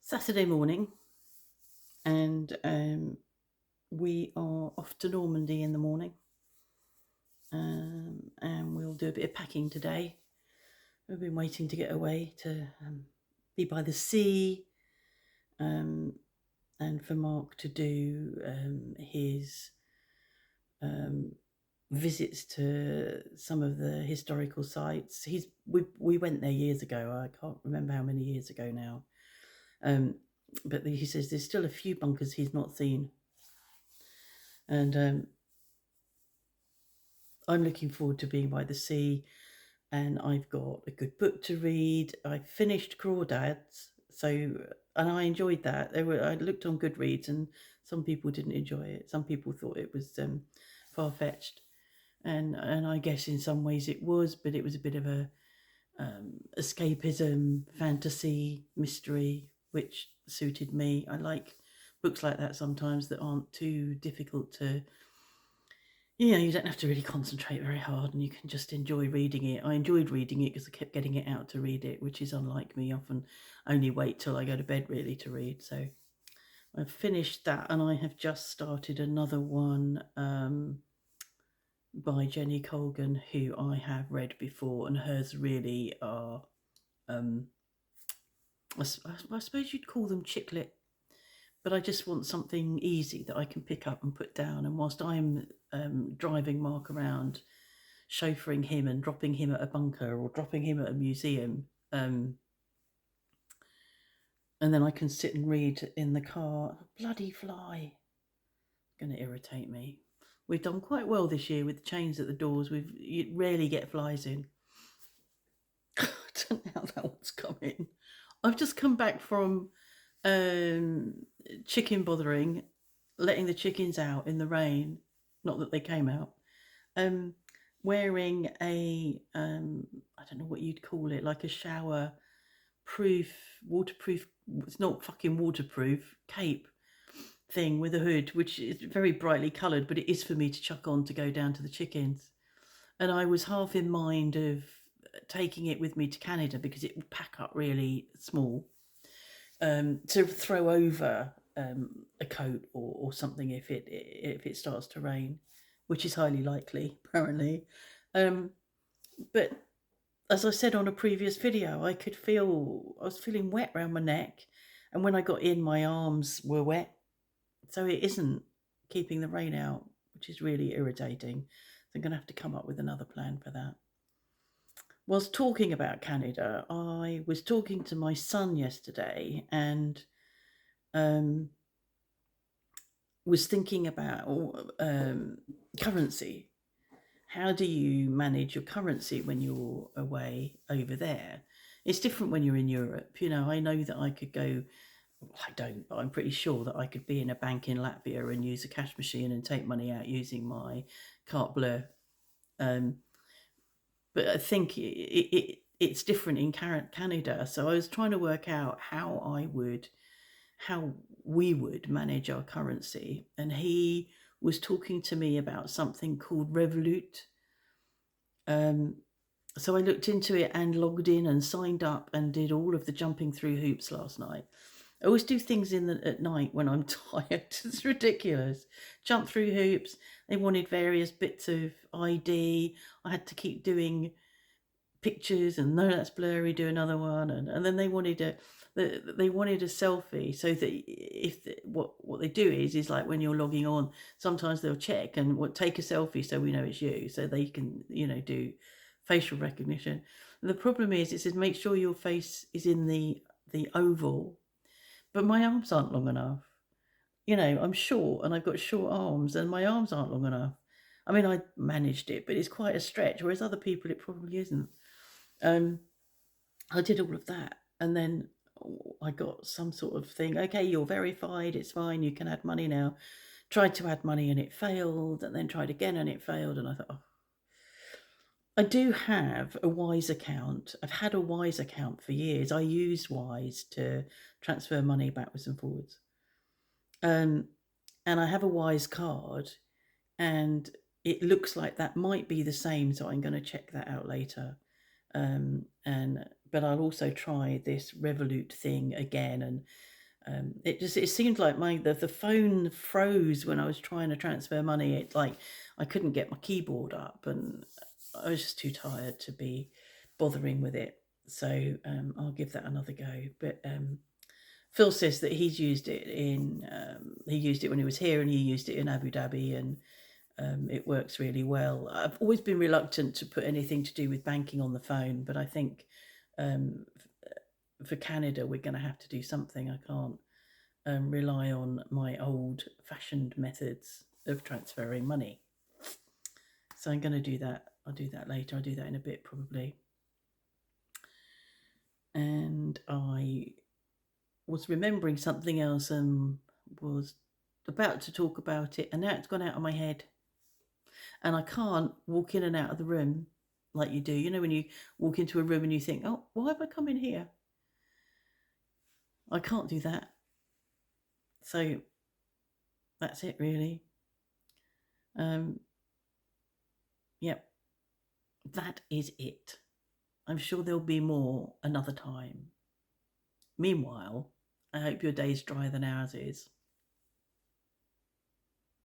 Saturday morning, and we are off to Normandy in the morning, and we'll do a bit of packing today. We've been waiting to get away to be by the sea, and for Mark to do his visits to some of the historical sites. We went there years ago. I can't remember how many years ago now. But he says there's still a few bunkers he's not seen. And I'm looking forward to being by the sea, and I've got a good book to read. I finished Crawdads, and I enjoyed that. I looked on Goodreads, and some people didn't enjoy it. Some people thought it was far-fetched, and I guess in some ways it was, but it was a bit of a escapism, fantasy, mystery, which suited me. I like books like that sometimes that aren't too difficult to, you don't have to really concentrate very hard, and you can just enjoy reading it. I enjoyed reading it because I kept getting it out to read it, which is unlike me. I often only wait till I go to bed really to read. So I've finished that, and I have just started another one by Jenny Colgan, who I have read before, and hers really are, I suppose you'd call them chick lit, but I just want something easy that I can pick up and put down. And whilst I'm driving Mark around, chauffeuring him and dropping him at a bunker or dropping him at a museum, and then I can sit and read in the car. Bloody fly. Going to irritate me. We've done quite well this year with the chains at the doors. You rarely get flies in. I don't know how that one's come in. I've just come back from chicken bothering, letting the chickens out in the rain. Not that they came out. Wearing a I don't know what you'd call it, like a shower proof, waterproof. It's not fucking waterproof cape thing with a hood, which is very brightly coloured, but it is for me to chuck on to go down to the chickens. And I was half in mind of taking it with me to Canada because it would pack up really small, to throw over a coat or something if it starts to rain, which is highly likely apparently. But as I said on a previous video, I was feeling wet around my neck, and when I got in, my arms were wet. So it isn't keeping the rain out, which is really irritating. So I'm going to have to come up with another plan for that. Whilst talking about Canada, I was talking to my son yesterday and was thinking about currency. How do you manage your currency when you're away over there? It's different when you're in Europe. I know that I could go, I don't, but I'm pretty sure that I could be in a bank in Latvia and use a cash machine and take money out using my carte bleue. But I think it's different in Canada. So I was trying to work out how we would manage our currency. And he was talking to me about something called Revolut. So I looked into it and logged in and signed up and did all of the jumping through hoops last night. I always do things at night when I'm tired. It's ridiculous. Jump through hoops. They wanted various bits of ID. I had to keep doing pictures, and no, that's blurry, do another one, and then they wanted a selfie, so that what they do is like when you're logging on, sometimes they'll check and take a selfie so we know it's you, so they can do facial recognition. And the problem is, it says make sure your face is in the oval, but my arms aren't long enough. I'm short and I've got short arms, and my arms aren't long enough. I mean, I managed it, but it's quite a stretch, whereas other people it probably isn't. I did all of that, and then I got some sort of thing. Okay, you're verified. It's fine. You can add money now. Tried to add money and it failed, and then tried again and it failed. And I thought, I do have a Wise account. I've had a Wise account for years. I use Wise to transfer money backwards and forwards. And I have a Wise card, and it looks like that might be the same. So I'm going to check that out later. But I'll also try this Revolut thing again, and It seemed like the phone froze when I was trying to transfer money. It like I couldn't get my keyboard up, and I was just too tired to be bothering with it. So I'll give that another go. But Phil says that he's used it he used it when he was here, and he used it in Abu Dhabi, and it works really well. I've always been reluctant to put anything to do with banking on the phone, but I think for Canada we're going to have to do something. I can't rely on my old-fashioned methods of transferring money. So I'm going to do that. I'll do that later. I'll do that in a bit probably. And I was remembering something else and was about to talk about it, and now it's gone out of my head. And I can't walk in and out of the room like you do. You know, when you walk into a room and you think, oh, why have I come in here? I can't do that. So that's it, really. Yep, that is it. I'm sure there'll be more another time. Meanwhile, I hope your day's drier than ours is.